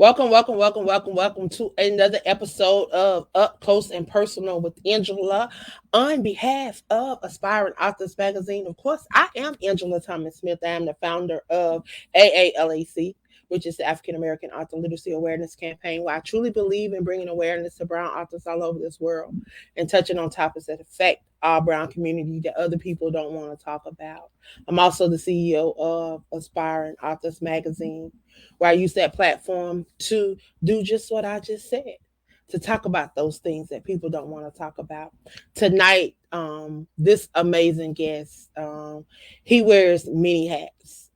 Welcome to another episode of Up Close and Personal with Angela. On behalf of Aspiring Authors Magazine, of course, I am Angela Thomas Smith. I am the founder of AALAC, which is the African American Author Literacy Awareness Campaign, where I truly believe in bringing awareness to brown authors all over this world and touching on topics that affect our brown community that other people don't want to talk about. I'm also the CEO of Aspiring Authors Magazine, where I use that platform to do just what I just said, to talk about those things that people don't want to talk about. Tonight, this amazing guest, he wears many hats.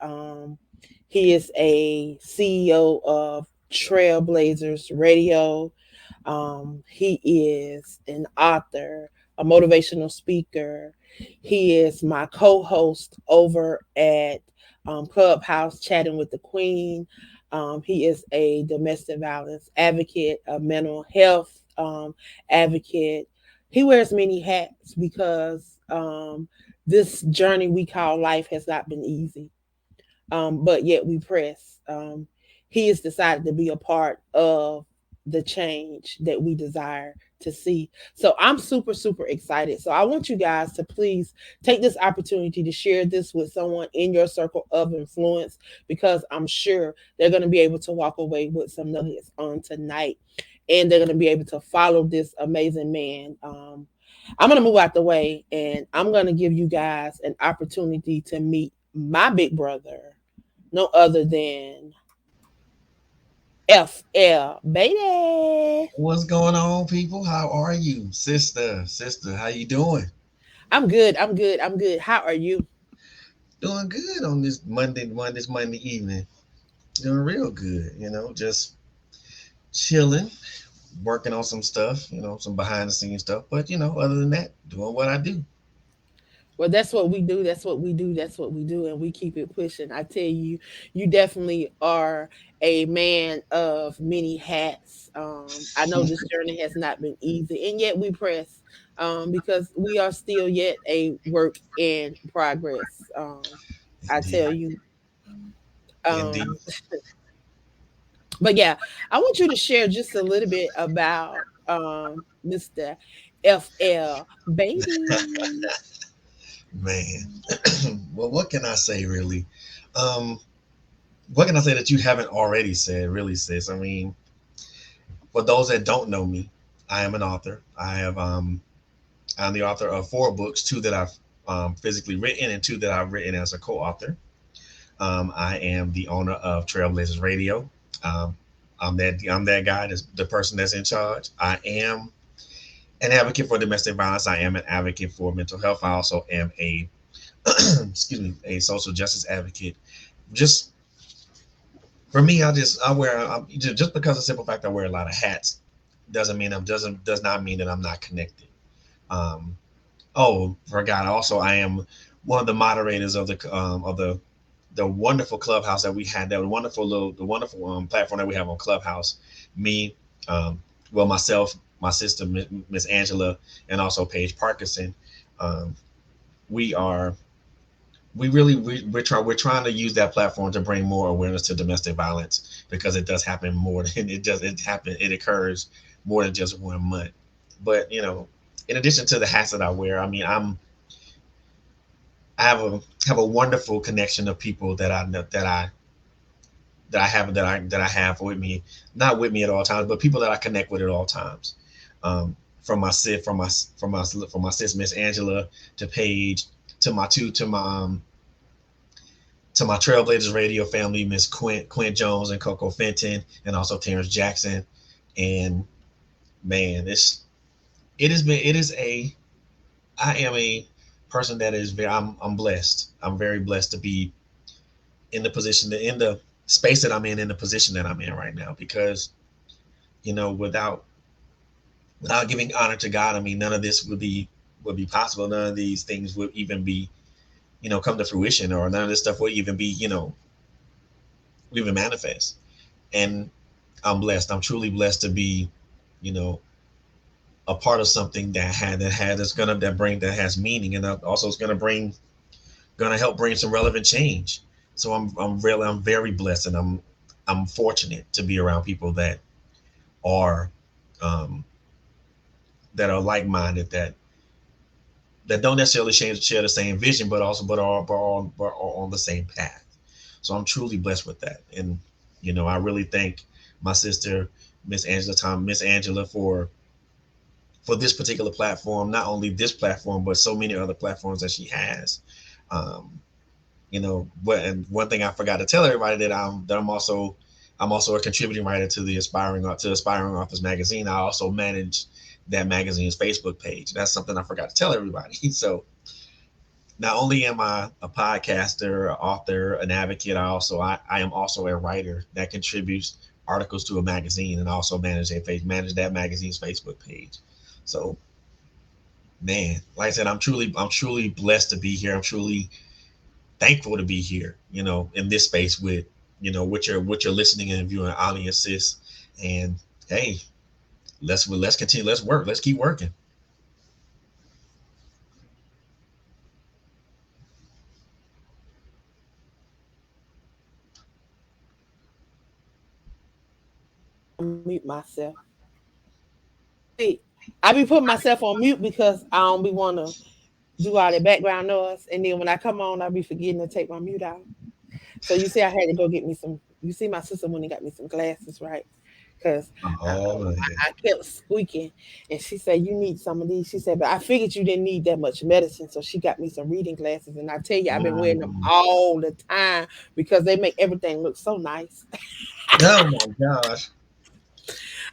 He is a CEO of Trailblazers Radio. He is an author, a motivational speaker. He is my co host over at Clubhouse Chatting with the Queen. He is a domestic violence advocate, a mental health advocate. He wears many hats because this journey we call life has not been easy, but yet we press. He has decided to be a part of the change that we desire to see. So I'm super, super excited. So I want you guys to please take this opportunity to share this with someone in your circle of influence, because I'm sure they're going to be able to walk away with some nuggets on tonight, and they're going to be able to follow this amazing man. I'm going to move out the way, and I'm going to give you guys an opportunity to meet my big brother, no other than FL Beaty. What's going on, people? How are you, sister? How you doing? I'm good. I'm good. I'm good. How are you? Doing good on this Monday evening. Doing real good. Just chilling, working on some stuff. Some behind the scenes stuff. But other than that, doing what I do. Well, that's what we do. That's what we do. That's what we do. And we keep it pushing. I tell you, you definitely are a man of many hats. I know this journey has not been easy, and yet we press, because we are still yet a work in progress. I tell Indeed, you. indeed. Um, but yeah, I want you to share just a little bit about Mr. FL Baby. Man. Well, what can I say really? Um, what can I say that you haven't already said, really, sis? I mean, for those that don't know me, I am an author. I'm the author of four books, two that I've physically written and two that I've written as a co-author. I am the owner of Trailblazers Radio. Um, I'm that guy, that's the person that's in charge. I am an advocate for domestic violence. I am an advocate for mental health. I also am a excuse me, a social justice advocate. Just for me, I wear just because of the simple fact I wear a lot of hats does not mean that I'm not connected. Um, Oh, forgot. Also, I am one of the moderators of the wonderful clubhouse that we had. The wonderful platform that we have on Clubhouse. Me, well, myself, my sister, Miss Angela, and also Paige Parkinson. Um, we are we really we're trying to use that platform to bring more awareness to domestic violence, because it does happen more than it occurs more than just 1 month. But in addition to the hats that I wear, I mean, I have a wonderful connection of people that I know that I have with me, not with me at all times, but people that I connect with at all times. From my sis, from my sis Miss Angela, to Paige, to my two to my Trailblazers Radio family, Miss Quint Jones and Coco Fenton, and also Terrence Jackson. And man, it is a I am a person that is very I'm blessed. I'm very blessed to be in the space that I'm in the position that I'm in right now, because without giving honor to God, I mean, none of this would be possible. None of these things would even be come to fruition, or none of this stuff would even be even manifest. And I'm blessed. I'm truly blessed to be you know a part of something that has meaning, and also is gonna help bring some relevant change. So I'm very blessed, and I'm fortunate to be around people are um, that are like minded, that don't necessarily share the same vision, but also but are on the same path. So I'm truly blessed with that, and I really thank my sister, Miss Angela, for this particular platform. Not only this platform, but so many other platforms that she has. Um, but and one thing I forgot to tell everybody I'm also a contributing writer to the Aspiring Authors magazine. I also manage that magazine's Facebook page. That's something I forgot to tell everybody. So not only am I a podcaster, author, an advocate, I am also a writer that contributes articles to a magazine, and also manage that magazine's Facebook page. So man, like I said, I'm truly blessed to be here. I'm truly thankful to be here, in this space with your listening and viewing audiences. And hey, let's continue. Let's work. Let's keep working. Mute myself. See, I be putting myself on mute because I don't be want to do all the background noise, and then when I come on, I be forgetting to take my mute out. So you see, I had to go get me some. You see, my sister went and got me some glasses, right? Because Oh yeah. I kept squeaking, and she said, "You need some of these." She said, "But I figured you didn't need that much medicine," so she got me some reading glasses. And I tell you, I've been wearing them Mm. all the time because they make everything look so nice. Oh my gosh.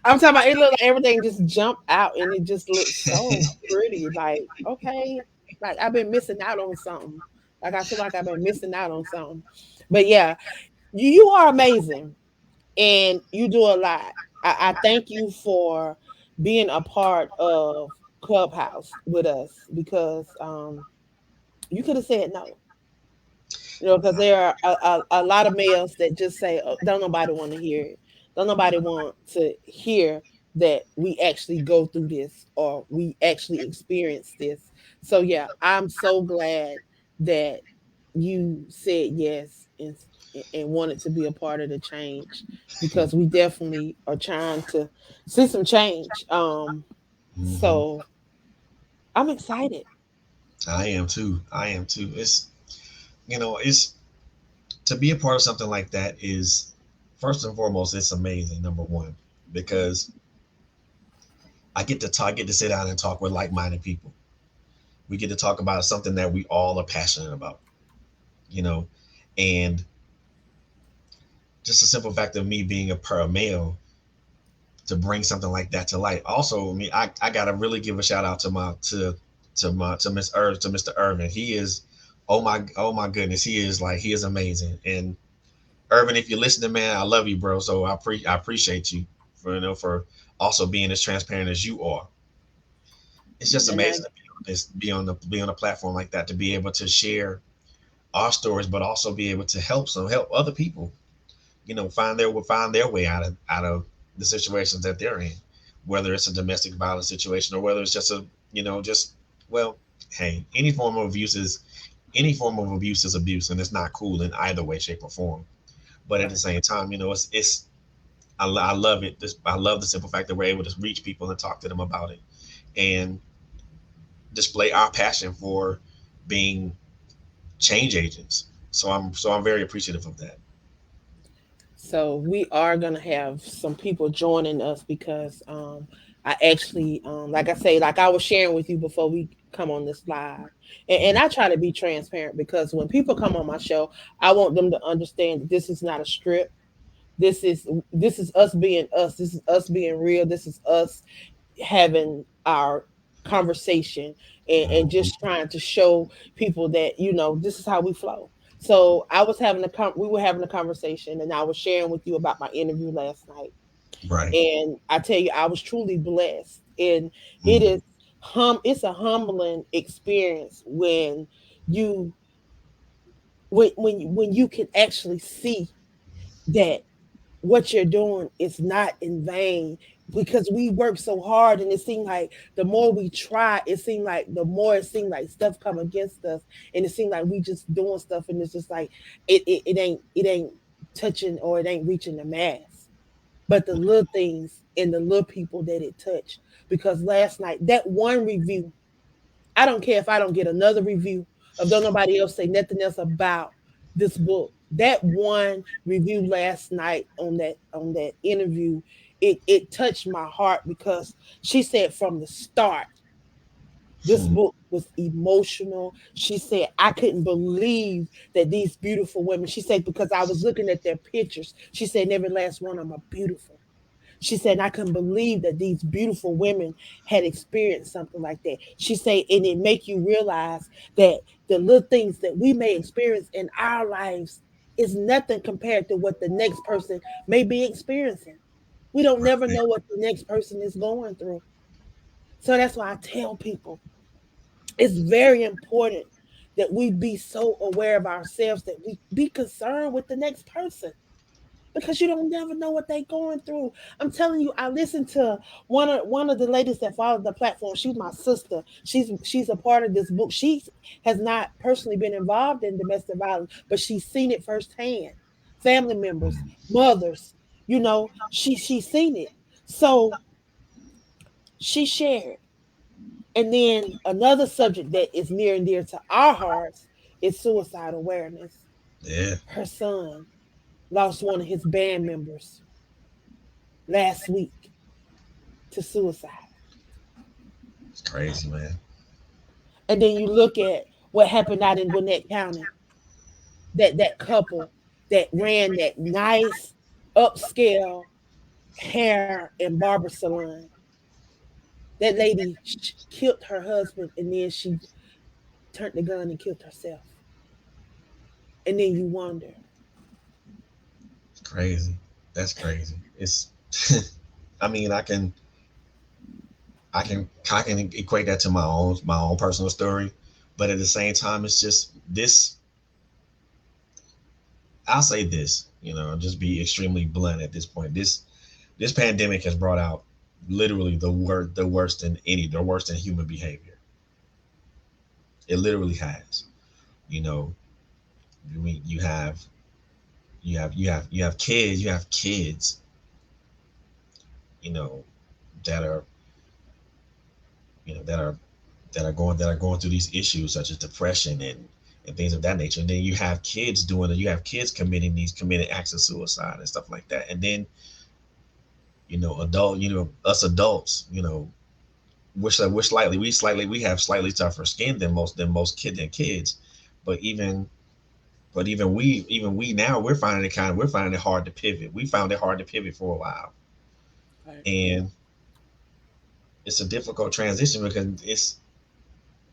I'm talking about it look like everything just jumped out and it just looks so pretty. Like, okay, like I've been missing out on something. Like I feel like I've been missing out on something. But yeah, you are amazing and you do a lot. I thank you for being a part of Clubhouse with us because you could have said no. Because there are a lot of males that just say, oh, don't nobody want to hear it. Don't nobody want to hear that we actually go through this or we actually experience this. So, yeah, I'm so glad that you said yes and wanted to be a part of the change because we definitely are trying to see some change. Hmm. So I'm excited. I am too. I am too. It's to be a part of something like that is first and foremost, it's amazing. Number one, because I get to sit down and talk with like-minded people. We get to talk about something that we all are passionate about. You know, and just the simple fact of me being a male to bring something like that to light. Also, I gotta really give a shout out to Mr. Irvin. He is, oh my goodness, he is amazing. And Irvin, if you're listening, man, I love you, bro. So I appreciate you for also being as transparent as you are. It's just And I amazing to be on a platform like that, to be able to share our stories, but also be able to help other people, find their way out of the situations that they're in, whether it's a domestic violence situation or whether it's just just well, hey, any form of abuse is abuse, and it's not cool in either way, shape, or form. But at the right. same time, it's I love it. I love the simple fact that we're able to reach people and talk to them about it and display our passion for being change agents. So I'm very appreciative of that. So we are gonna have some people joining us because I actually like I say, like I was sharing with you before we come on this live. And I try to be transparent because when people come on my show, I want them to understand that this is not a script. This is us being us. This is us being real. This is us having our conversation and just trying to show people that this is how we flow. So we were having a conversation and I was sharing with you about my interview last night, Right. and I tell you I was truly blessed, and it Mm-hmm. is it's a humbling experience when you when you can actually see that what you're doing is not in vain, because we work so hard and it seemed like the more we try, it seemed like stuff come against us, and it seemed like we just doing stuff and it's just like it ain't touching or it ain't reaching the mass, but the little things and the little people that it touched. Because last night, that one review, I don't care if I don't get another review, if don't nobody else say nothing else about this book. That one review last night on that interview, it touched my heart because she said from the start this Hmm. book was emotional. She said, I couldn't believe that these beautiful women, she said, because I was looking at their pictures. She said, every last one of them are beautiful. She said, I couldn't believe that these beautiful women had experienced something like that. She said, and it make you realize that the little things that we may experience in our lives is nothing compared to what the next person may be experiencing. We don't never Right. know what the next person is going through. So that's why I tell people it's very important that we be so aware of ourselves that we be concerned with the next person because you don't never know what they're going through. I'm telling you, I listened to one of the ladies that followed the platform. She's my sister. She's a part of this book. She has not personally been involved in domestic violence, but she's seen it firsthand. Family members, Hmm. mothers, she's seen it. So she shared. And then another subject that is near and dear to our hearts is suicide awareness. Yeah, Her son lost one of his band members last week to suicide. it's crazy, man. And then you look at what happened out in Gwinnett County, that couple that ran that nice upscale hair and barber salon. That lady killed her husband and then she turned the gun and killed herself. And then you wonder, It's crazy. That's crazy. It's. I mean, I can equate that to my own personal story, but at the same time, it's just this. I'll say this, just be extremely blunt at this point. This pandemic has brought out literally the worst in human behavior. It literally has. You know, you have kids, you know, that are that are going through these issues such as depression and things of that nature. And then you have kids committing acts of suicide and stuff like that. And then us adults, we have slightly tougher skin than kids, but even we now we're finding it hard to pivot. We found it hard to pivot for a while, right, and it's a difficult transition because it's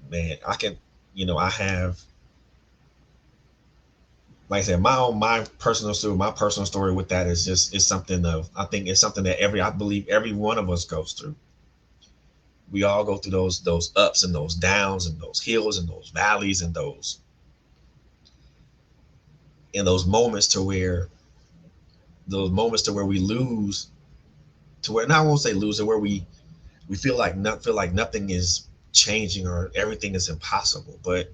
man I can I have, like I said, my personal story with that is something of I think it's something that I believe every one of us goes through. We all go through those ups and those downs and those hills and those valleys and those moments to where we lose, to where, and I won't say lose, to where we feel like nothing is changing or everything is impossible. But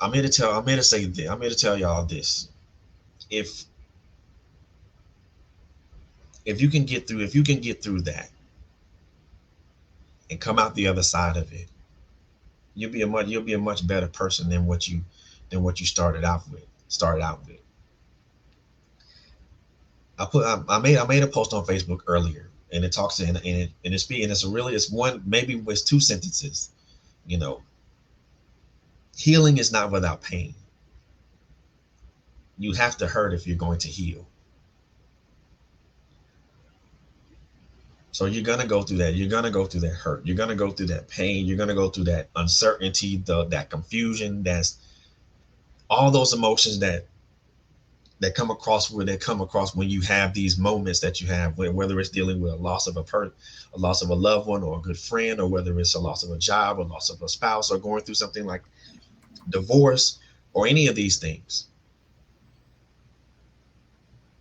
I'm here to tell y'all this. If if you can get through that and come out the other side of it, you'll be a much better person than what you started out with. I made a post on Facebook earlier, and it talks it's one, maybe it's two sentences. You know, healing is not without pain. You have to hurt if you're going to heal. So you're gonna go through that. You're gonna go through that hurt. You're gonna go through that pain. You're gonna go through that uncertainty, that confusion. That's all those emotions that come across when you have these moments that you have, whether it's dealing with a loss of a loved one or a good friend, or whether it's a loss of a job, or loss of a spouse, or going through something like divorce, or any of these things.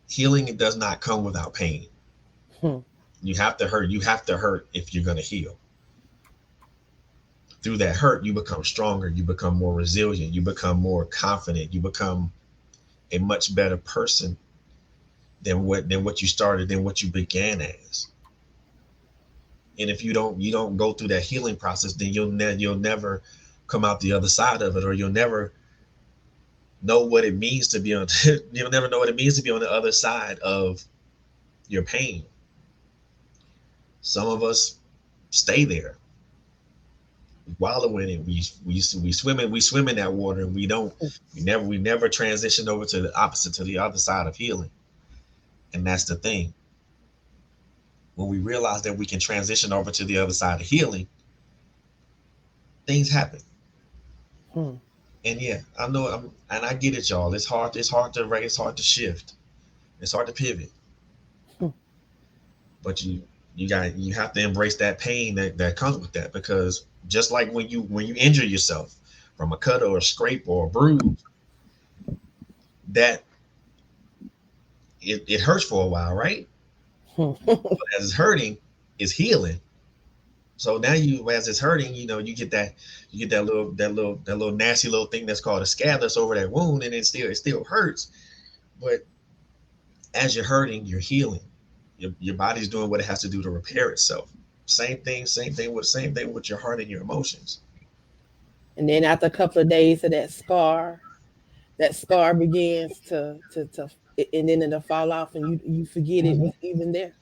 Healing does not come without pain. hmm, You have to hurt. You have to hurt if you're gonna heal. Through that hurt, you become stronger. You become more resilient. You become more confident. a much better person than what you started, than what you began as. And if you don't go through that healing process, then you'll never come out the other side of it, or you'll never know what it means to be on you'll never know what it means to be on the other side of your pain. Some of us stay there, wallow in it. We swim in that water, and we never transition over to the opposite, to the other side of healing. And that's the thing. When we realize that we can transition over to the other side of healing, things happen. Hmm. And yeah, I know, and I get it, y'all. It's hard. It's hard to shift. It's hard to pivot. Hmm. But you have to embrace that pain that comes with that, because just like when you injure yourself from a cut or a scrape or a bruise, that it hurts for a while, right? Hmm. But as it's hurting, it's healing. So now as it's hurting, you get that little nasty little thing that's called a scab that's over that wound, and it still hurts. But as you're hurting, you're healing. Your body's doing what it has to do to repair itself. Same thing with your heart and your emotions. And then after a couple of days of that scar begins and then it'll fall off, and you forget it was even there.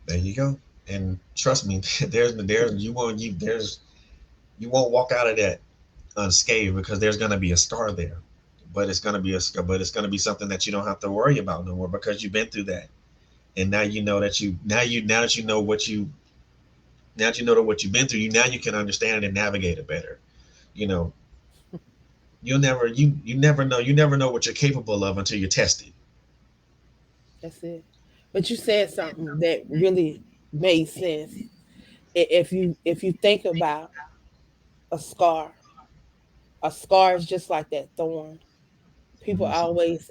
There you go. And trust me, you won't walk out of that unscathed, because there's gonna be a scar there. But it's gonna be something that you don't have to worry about no more, because you've been through that. And now you know that you now that you know what you now that you know what you've been through, you can understand it and navigate it better. You know, you never know what you're capable of until you're tested. That's it. But you said something that really made sense. If you think about a scar, a scar is just like that thorn. People Mhm. always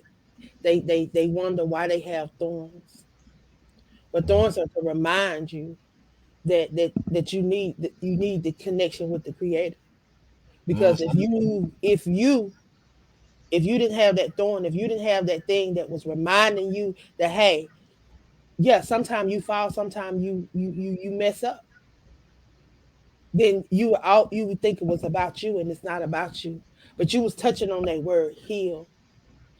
they wonder why they have thorns. But thorns are to remind you that you need the connection with the creator. Because Mhm. if you didn't have that thorn, if you didn't have that thing that was reminding you that, hey, yeah, sometimes you fall, sometimes you mess up, then you would think it was about you, and it's not about you. But you was touching on that word heal.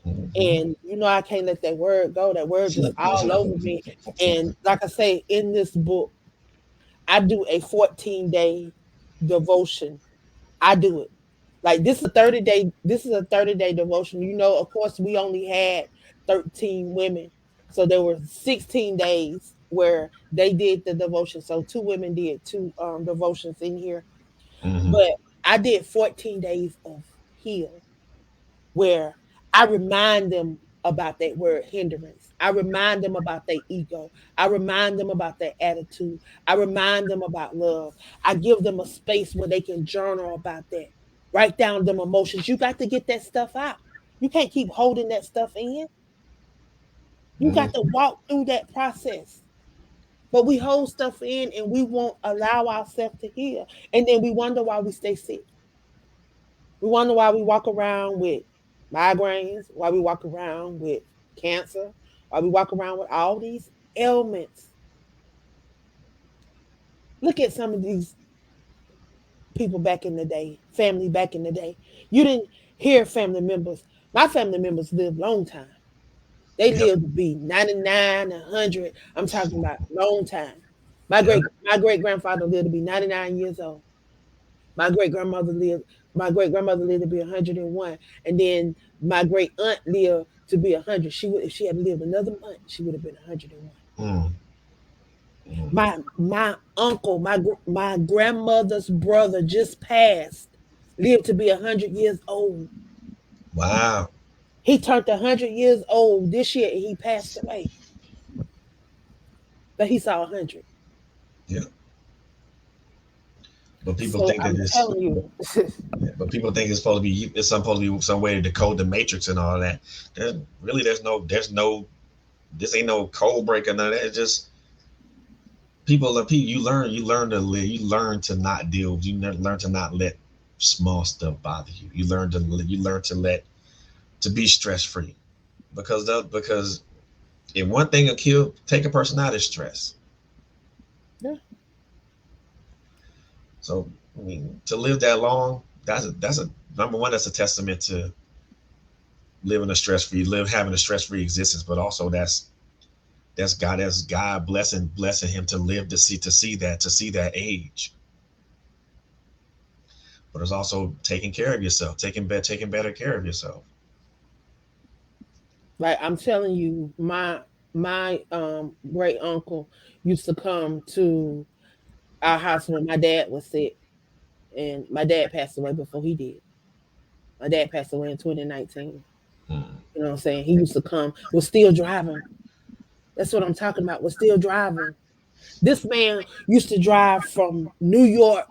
Mhm. And I can't let that word go. That word just all over me. And like I say in this book, I do a 14-day devotion. I do it. Like this is a 30-day devotion. Of course we only had 13 women. So there were 16 days where they did the devotion. So two women did two devotions in here. Mhm. But I did 14 days of heal, where I remind them about that word hindrance. I remind them about their ego. I remind them about their attitude. I remind them about love. I give them a space where they can journal about that. Write down them emotions. You got to get that stuff out. You can't keep holding that stuff in. You got to Mhm. walk through that process. But we hold stuff in and we won't allow ourselves to heal. And then we wonder why we stay sick. We wonder why we walk around with migraines, why we walk around with cancer, why we walk around with all these ailments. Look at some of these people back in the day, family back in the day. You didn't hear family members. My family members lived a long time. They Yep. lived to be 99, 100. I'm talking about long time. My Yep. great grandfather lived to be 99 years old. My great grandmother lived. My great grandmother lived to be 101, and then my great aunt lived to be 100. She would, if she had lived another month, she would have been 101. Mm. Mm. My uncle, my grandmother's brother just passed, lived to be 100 years old. Wow. He turned 100 years old this year, and he passed away. But he saw 100. Yeah. But people So think that I'm it's telling you, but people think it's supposed to be some way to decode the matrix and all that. There's no this ain't no code breaker, none of that. It's just people, you learn to not learn to not let small stuff bother you. You learn to let to be stress free. because if one thing will kill take a person out is stress. Yeah. So I mean, to live that long, that's a number one. That's a testament to living a stress free, having a stress free existence. But also that's God blessing him to live to see that age. But it's also taking care of yourself, taking better care of yourself. Like I'm telling you, my great uncle used to come to our house when my dad was sick, and my dad passed away before he did. My dad passed away in 2019. Hmm. You know what I'm saying? He used to come, was still driving. That's what I'm talking about. Was still driving. This man used to drive from New York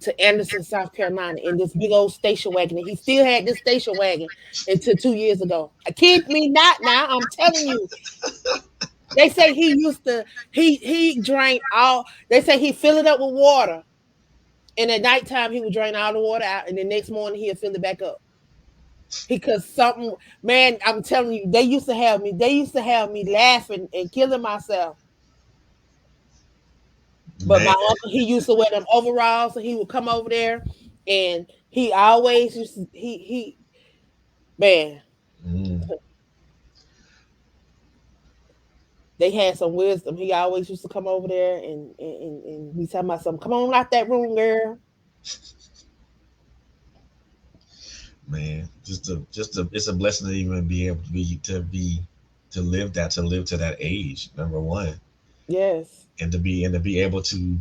to Anderson, South Carolina in this big old station wagon. And he still had this station wagon until 2 years ago. I kid me not now. I'm telling you. They say he used to he drained all they say he fill it up with water. And at nighttime he would drain all the water out and the next morning he'll fill it back up. Because something man, I'm telling you, they used to have me laughing and killing myself. But my Man. uncle, he used to wear them overalls, and he would come over there, and he always used to, man, Mm. they had some wisdom. He always used to come over there, and we talking about something. Come on out that room, girl. Man, it's a blessing to even be able to live to live to that age. Number one, Yes. and to be able to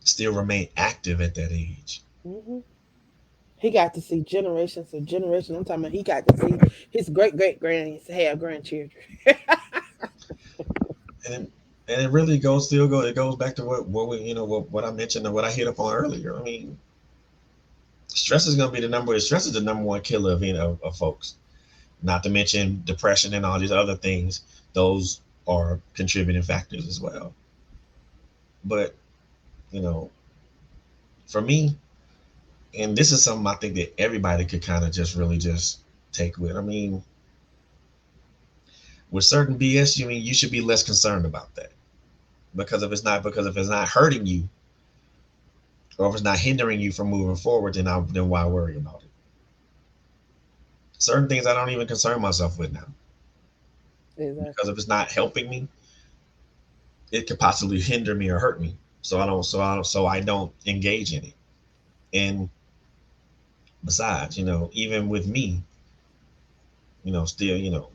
still remain active at that age. Hmm. He got to see generations of generations. I'm talking about he got to see his great great grannies have grandchildren. And it really goes still go it goes back to what we what I mentioned and what I hit up on earlier. I mean, stress is the number one killer of of folks. Not to mention depression and all these other things. Those are contributing factors as well. But you know, for me, and this is something I think that everybody could kind of just really just take with. I mean, with certain BS, you mean you should be less concerned about that because if it's not hurting you or if it's not hindering you from moving forward, then why worry about it? Certain things I don't even concern myself with now because Exactly. if it's not helping me, it could possibly hinder me or hurt me. So I don't engage in it. And besides, even with me, still,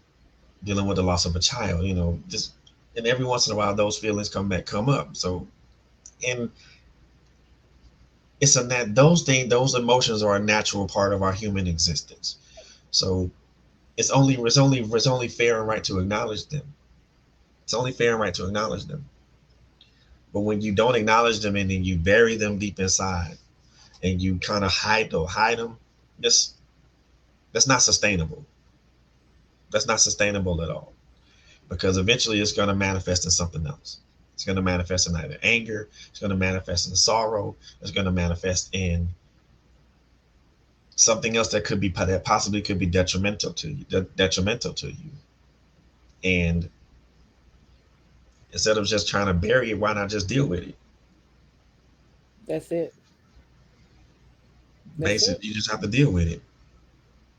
dealing with the loss of a child, just and every once in a while those feelings come up. So and it's a nat those emotions are a natural part of our human existence. So it's only fair and right to acknowledge them. It's only fair and right to acknowledge them. But when you don't acknowledge them and then you bury them deep inside and you kind of hide them, that's that's not sustainable. That's not sustainable at all. Because eventually it's going to manifest in something else. It's going to manifest in either anger, it's going to manifest in sorrow, it's going to manifest in something else that possibly could be detrimental to you. And instead of just trying to bury it, why not just deal with it? That's it. That's it. Basically, you just have to deal with it.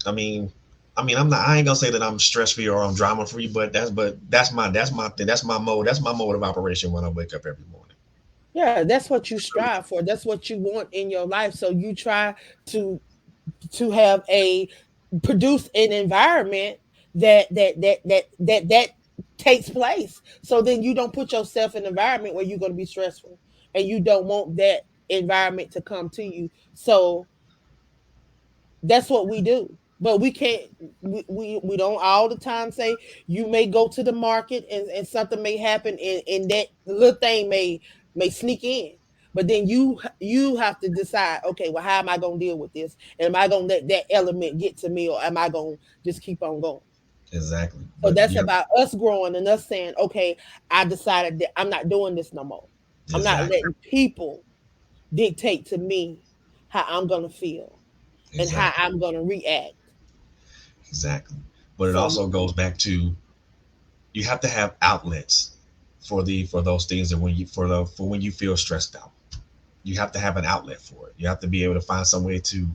I mean, I ain't gonna say that I'm stress free or I'm drama free, but that's my thing. That's my mode. That's my mode of operation when I wake up every morning. Yeah, that's what you strive for. That's what you want in your life. So you try to have a produce an environment that takes place. So then you don't put yourself in an environment where you're going to be stressful, and you don't want that environment to come to you. So that's what we do. But we can't we don't all the time say you may go to the market, and something may happen, and that little thing may sneak in. But then you have to decide, okay, well, how am I gonna deal with this? And am I gonna let that element get to me, or am I gonna just keep on going? Exactly. So But that's yeah, about us growing and us saying, okay, I decided that I'm not doing this no more. I'm not exactly, letting people dictate to me how I'm gonna feel and how exactly, I'm gonna react. exactly. but it So also goes back to you have to have outlets for those things that when you for when you feel stressed out. You have to have an outlet for it. You have to be able to find some way to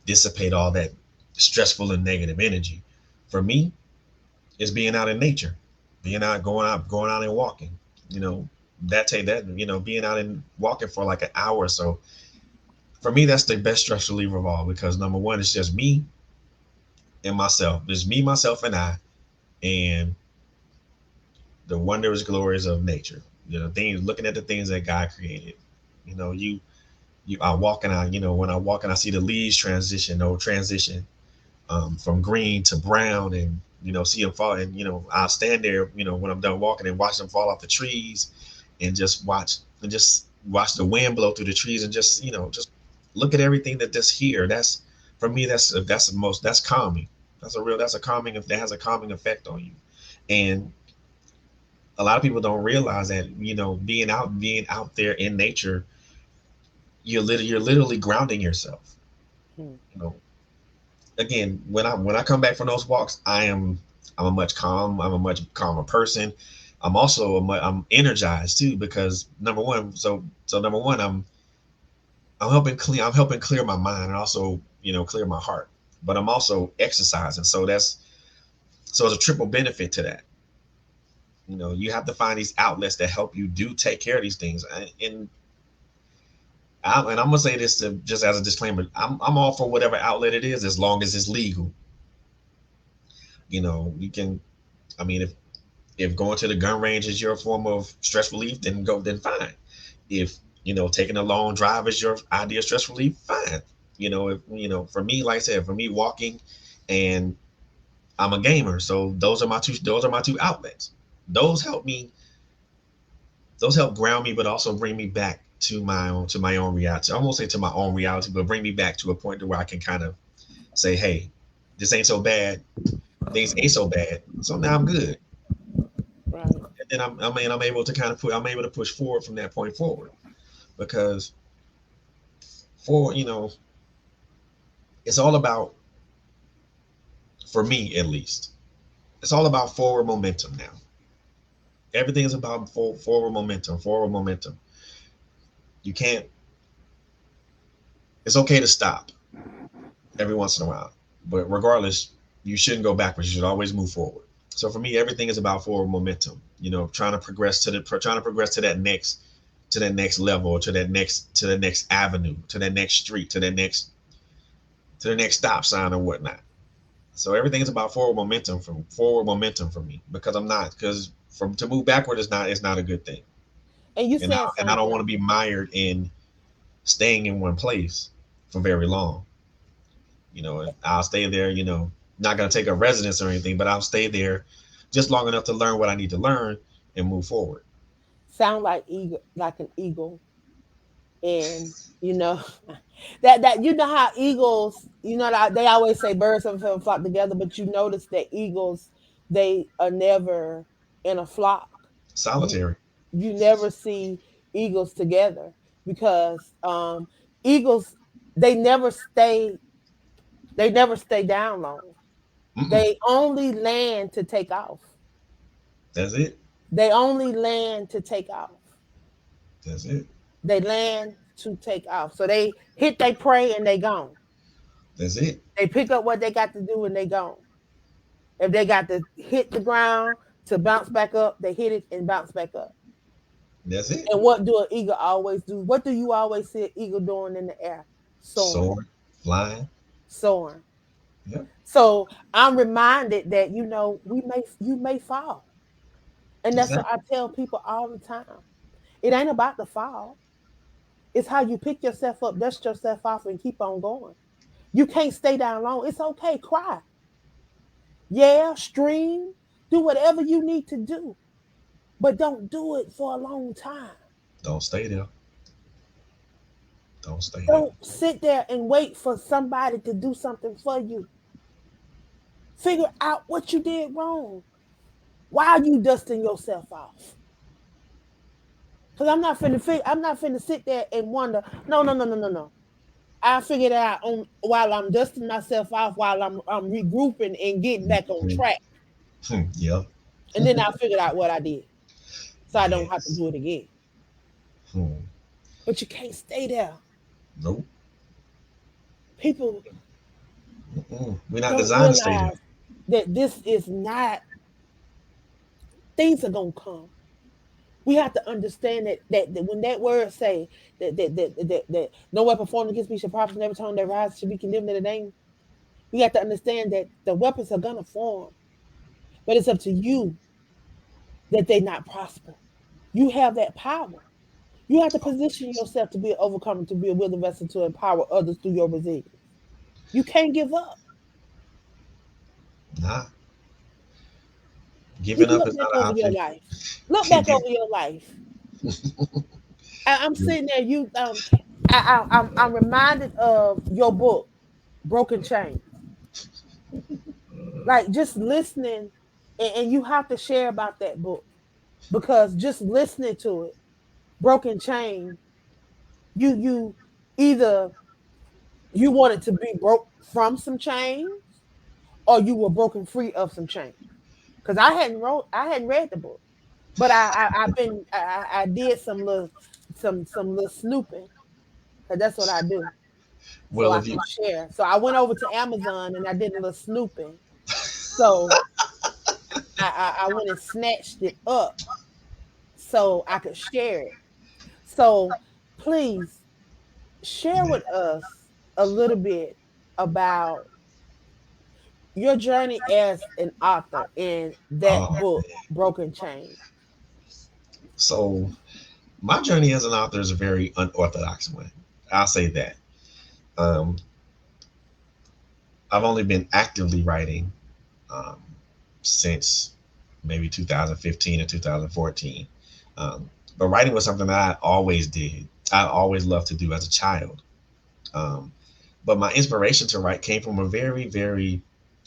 dissipate all that stressful and negative energy. For me, it's being out in nature, being going out and walking. You know, that take that being out and walking for like an hour or so. For me, that's the best stress reliever of all because number one, it's just me and myself. There's me, myself, and I, and the wondrous glories of nature. Things looking at the things that God created. You know, you I walk and when I walk and I see the leaves transition from green to brown and see them fall and I'll stand there when I'm done walking and watch them fall off the trees and just watch the wind blow through the trees and just look at everything that's here. That's for me. That's calming. That's a calming. That has a calming effect on you. And a lot of people don't realize that being out there in nature, you're literally grounding yourself. hmm, You know, again, when I come back from those walks, I'm a much calmer person. I'm energized too because number one, I'm helping clear my mind and also clear my heart. But I'm also exercising, so it's a triple benefit to that. You have to find these outlets that help you do take care of these things. And I'm gonna say this just as a disclaimer. I'm all for whatever outlet it is as long as it's legal. You can. I mean, if going to the gun range is your form of stress relief, then fine. If taking a long drive is your idea of stress relief, fine. If for me, like I said, for me walking, and I'm a gamer, so those are my two outlets. Those help me. Those help ground me, but also bring me back to my own reality. I won't say to my own reality, but bring me back to a point to where I can kind of say, hey, this ain't so bad. Things ain't so bad. So now I'm good. right. And then I'm able to I'm able to push forward from that point forward because for it's all about, for me at least, it's all about forward momentum now. Everything is about forward momentum, forward momentum. You can't, it's okay to stop every once in a while, but regardless, you shouldn't go backwards. You should always move forward. So for me, everything is about forward momentum. Trying to progress to that next level, to the next avenue, to that next street, to the next stop sign or whatnot. So everything is about forward momentum for me because I'm not because from to move backward is not a good thing. And you And I, said and I don't want something. to be mired in staying in one place for very long. I'll stay there. Not gonna take a residence or anything, but I'll stay there just long enough to learn what I need to learn and move forward. Sound like eagle, like an eagle, and you know that you know how eagles, that they always say birds of a feather flock together, but you notice that eagles, they are never in a flock. You Solitary. you never see eagles together because eagles, they never stay they never stay down long. Mm-mm. They only land to take off. That's it. They only land to take off. That's it. They land to take off. So they hit they prey and they gone. That's it. They pick up what they got to do and they gone. If they got to hit the ground to bounce back up, they hit it and bounce back up. That's it. And what do an eagle always do? What do you always see an eagle doing in the air? Soaring, Soaring, flying. soaring. Yep. So I'm reminded that you may fall, and that's what I Exactly. tell people all the time. It ain't about the fall. It's how you pick yourself up, dust yourself off, and keep on going. You can't stay down long. It's okay. Cry. Yeah, stream. Do whatever you need to do, but don't do it for a long time. Don't stay there. Don't stay there. Don't sit there and wait for somebody to do something for you. Figure out what you did wrong. Why are you dusting yourself off? Because I'm not finna sit there and wonder. No, no, no, no, no, no. I figured out on while I'm dusting myself off, while I'm regrouping and getting back on Mhm. track, Yep. and then I figured out what I did, so I don't have to Yes. do it again. Hmm. But you can't stay there. Nope. People We're not don't designed to stay there. realize that this is not. Things are gonna come. We have to understand that when that word say that no weapon formed against me shall prosper, and every tongue that rises should be condemned in the name. We have to understand that the weapons are gonna form, but it's up to you that they not prosper. You have that power. You have to position yourself to be an overcomer, to be a willing vessel to empower others through your resilience. You can't give up. Nah, You giving up look is back not an over your option. life. Look back Give, over your life. I'm sitting there. I'm reminded of your book, Broken Chain. Like just listening, and you have to share about that book because just listening to it, Broken Chain, you either you wanted to be broke from some chains or you were broken free of some chains. Because I hadn't read the book, but I did some little snooping because that's what I do. So well, I if can you, share. So I went over to Amazon and I did a little snooping. So I went and snatched it up so I could share it. So please share with us a little bit about your journey as an author in that oh, book, Broken Chain. so my journey as an author is a very unorthodox one. I'll say that. Um, I've only been actively writing um, since maybe 2015 or 2014. Um, but writing was something that I always did. I always loved to do as a child. Um, but my inspiration to write came from a very, very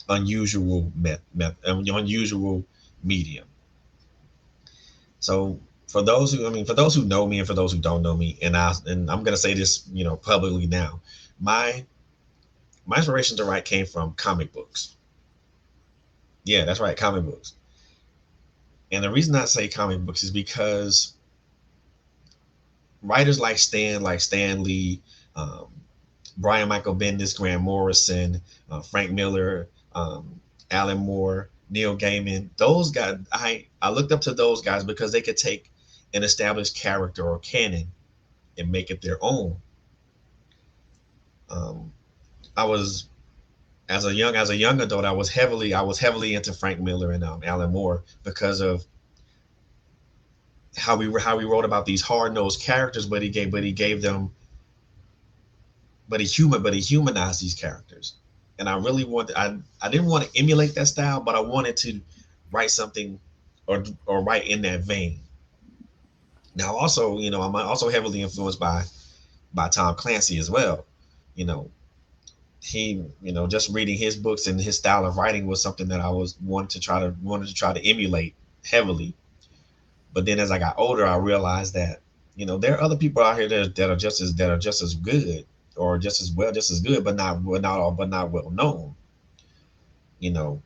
unusual unusual medium. So for those who know me and for those who don't know me, and I'm gonna say this, publicly now, my my inspiration to write came from comic books. Yeah, that's right, comic books. And the reason I say comic books is because writers like Stan Lee, um, Brian Michael Bendis, Grant Morrison, Frank Miller, Alan Moore, Neil Gaiman. Those guys, I looked up to those guys because they could take an established character or canon and make it their own. Um, I was as a young adult, I was heavily into Frank Miller and Alan Moore because of how he wrote about these hard nosed characters, but he gave them but he humanized these characters. And I didn't want to emulate that style, but I wanted to write something or write in that vein. Now also, I'm also heavily influenced by Tom Clancy as well. You know, just reading his books and his style of writing was something that I was wanted to try to emulate heavily. But then as I got older, I realized that there are other people out here that are just as good or just as good, but not well known. You know,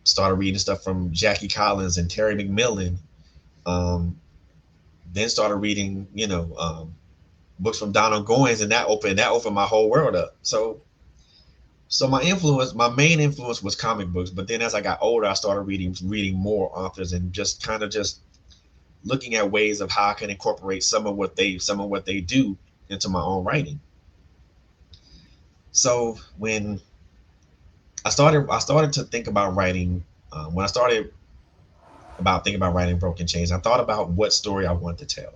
started reading stuff from Jackie Collins and Terry McMillan. Um, then started reading books from Donald Goins, and that opened my whole world up. So my main influence was comic books. But then as I got older, I started reading more authors and just looking at ways of how I can incorporate some of what they do into my own writing. So when I started to think about writing, when I started about thinking about writing Broken Chains, I thought about what story I want to tell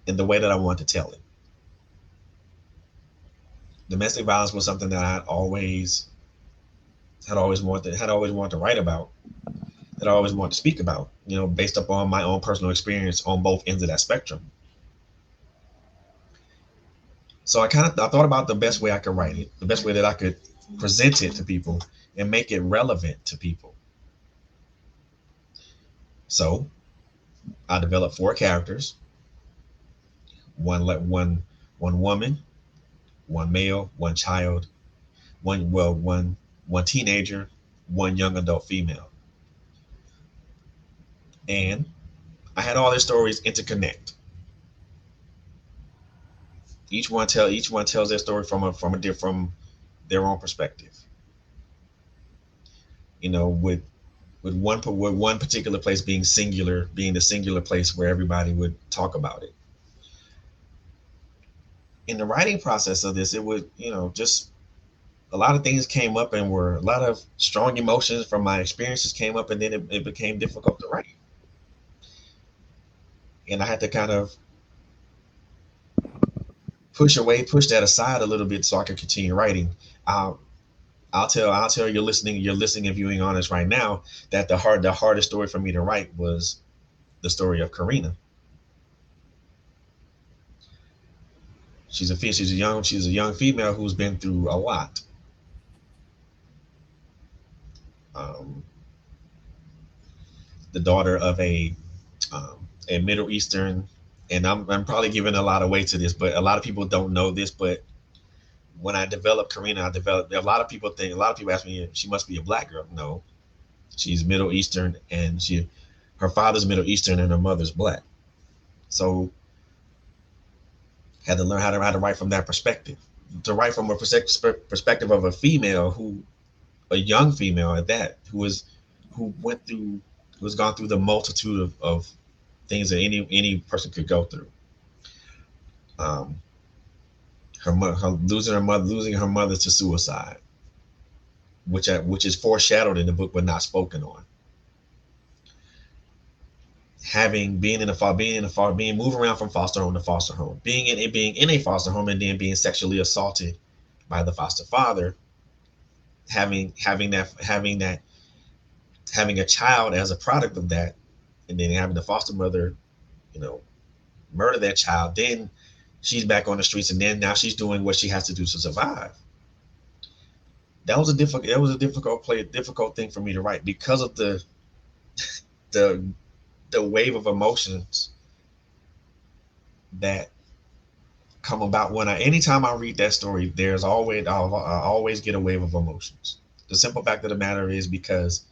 and the way that I want to tell it. Domestic violence was something that had always wanted to write about, that I always wanted to speak about, based upon my own personal experience on both ends of that spectrum. So I thought about the best way I could write it, the best way that I could present it to people and make it relevant to people. So I developed four characters. one woman, one male, one child, one teenager, one young adult female, and I had all their stories interconnect. Each one tells their story from a different their own perspective. You know, with one particular place being singular, being the singular place where everybody would talk about it. In the writing process of this, it would, just a lot of things came up and were a lot of strong emotions from my experiences came up, and then it became difficult to write. And I had to kind of push that aside a little bit so I could continue writing. I'll, I'll tell you're listening and viewing on this right now that the hardest story for me to write was the story of Karina. She's a young female who's been through a lot. Um, the daughter of a Middle Eastern, and I'm probably giving a lot of weight to this, but a lot of people don't know this. But when I developed Karina, I developed. A lot of people ask me, she must be a black girl. No, she's Middle Eastern, and her father's Middle Eastern and her mother's black. So had to learn how to write from that perspective. To write from a perspective of a female a young female at that, who went through, who's gone through the multitude of things that any person could go through. Um, losing her mother to suicide, which is foreshadowed in the book but not spoken on. Having being moving around from foster home to foster home, being in a foster home and then being sexually assaulted by the foster father, having a child as a product of that, and then having the foster mother, you know, murder that child. Then she's back on the streets, and then now she's doing what she has to do to survive. That was a difficult thing for me to write because of the the wave of emotions that come about when anytime I read that story. I always get a wave of emotions. The simple fact of the matter is because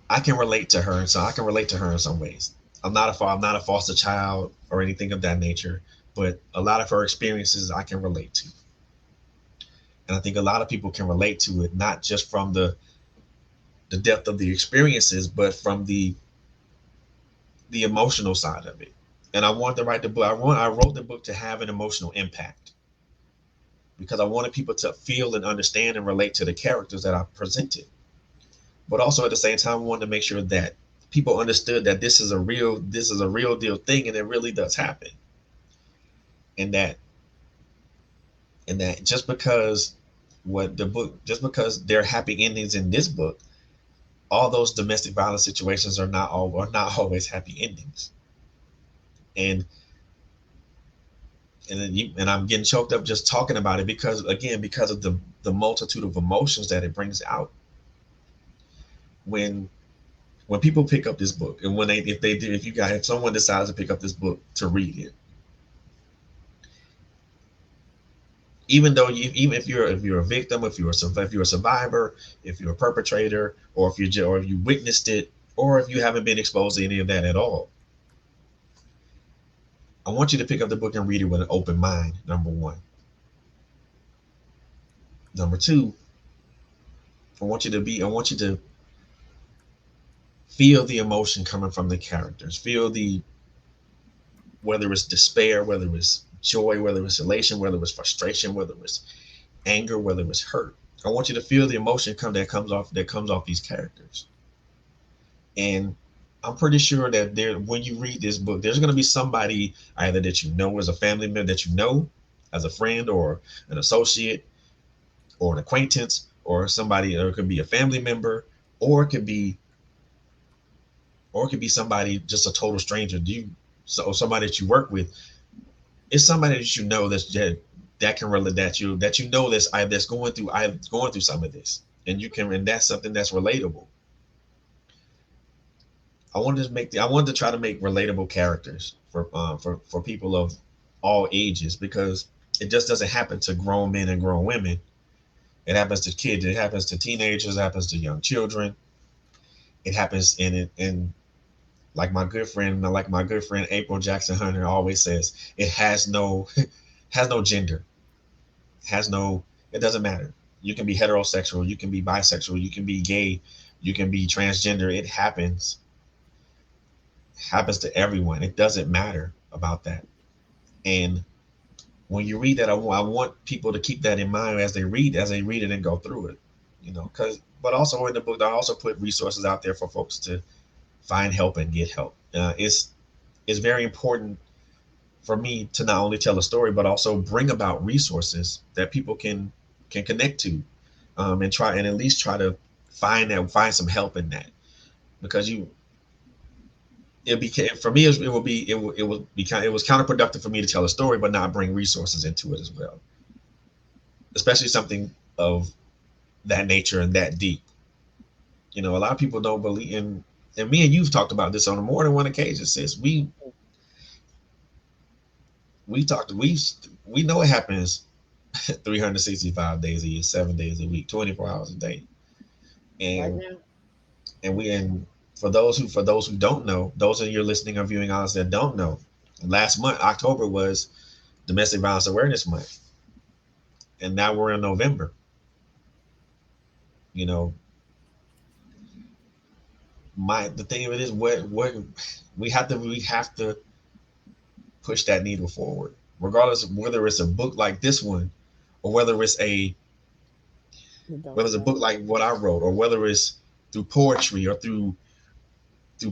I can relate to her in some ways. I'm not a foster child or anything of that nature, but a lot of her experiences I can relate to. And I think a lot of people can relate to it, not just from the depth of the experiences, but from the emotional side of it. And I wanted to write the book. I wrote the book to have an emotional impact because I wanted people to feel and understand and relate to the characters that I presented. But also at the same time, I wanted to make sure that people understood that this is a real deal thing, and it really does happen. And that just because there are happy endings in this book, all those domestic violence situations are not always happy endings. And and I'm getting choked up just talking about it because of the multitude of emotions that it brings out when people pick up this book, and if someone decides to pick up this book to read it. Even if you're a victim, if you're a survivor, if you're a perpetrator, or if you witnessed it, or if you haven't been exposed to any of that at all, I want you to pick up the book and read it with an open mind. Number one. Number two, I want you to feel the emotion coming from the characters. Feel whether it's despair, whether it's joy, whether it's elation, whether it's frustration, whether it's anger, whether it's hurt. I want you to feel the emotion that comes off these characters. And I'm pretty sure that when you read this book, there's going to be somebody either that you know as a family member, that you know as a friend or an associate or an acquaintance, or somebody, or it could be a family member, or it could be somebody, just a total stranger. Somebody that you work with. It's somebody that you know that can relate, that you know that's going through some of this, and that's something that's relatable. I wanted to try to make relatable characters for people of all ages, because it just doesn't happen to grown men and grown women. It happens to kids. It happens to teenagers. It happens to young children. It happens in like my good friend April Jackson Hunter always says, it has no has no gender, has no, it doesn't matter. You can be heterosexual, you can be bisexual, you can be gay, you can be transgender. It happens to everyone. It doesn't matter about that. And when you read that, I want people to keep that in mind as they read it and go through it. Because but also in the book, I also put resources out there for folks to find help and get help. It's very important for me to not only tell a story but also bring about resources that people can connect to, and try and at least try to find some help in that, because it became for me it will be it will be kind it was counterproductive for me to tell a story but not bring resources into it as well, especially something of that nature and that deep. A lot of people don't believe in, and me and you've talked about this on more than one occasion. Since we talked we know it happens 365 days a year, 7 days a week, 24 hours a day. Right and now. and for those who don't know, those of you listening or viewing us that don't know, last month October was Domestic Violence Awareness Month, and now we're in November. You know, the thing of it is, what we have to push that needle forward, regardless of whether it's a book like this one, or You whether don't it's a know. book like what I wrote, or whether it's through poetry or through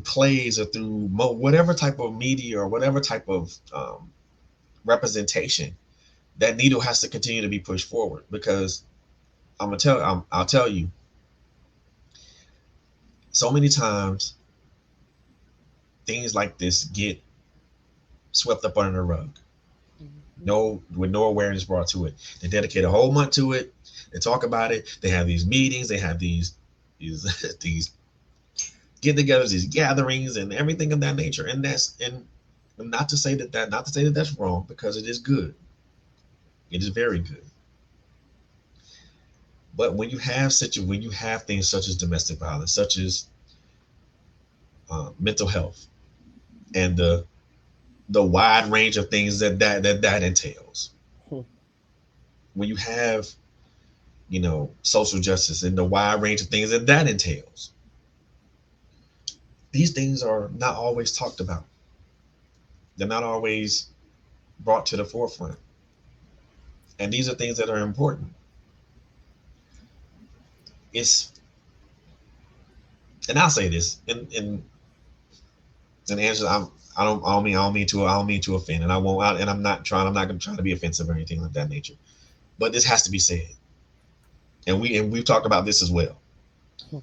plays or through whatever type of media or whatever type of representation. That needle has to continue to be pushed forward, because I'll tell you, so many times things like this get swept up under the rug. Mhm. No, with no awareness brought to it. They dedicate a whole month to it. They talk about it. They have these meetings. They have these these get-togethers, these gatherings, and everything of that nature. And not to say that that's wrong, because it is good. It is very good. But when you have things such as domestic violence, such as mental health, and the wide range of things that entails, Hmm. when you have social justice and the wide range of things that entails, these things are not always talked about. They're not always brought to the forefront, and these are things that are important. It's and I'll say this, and Angela, I don't mean to offend, and I won't, and I'm not going to try to be offensive or anything like that nature. But this has to be said, and we've talked about this as well. Hmm.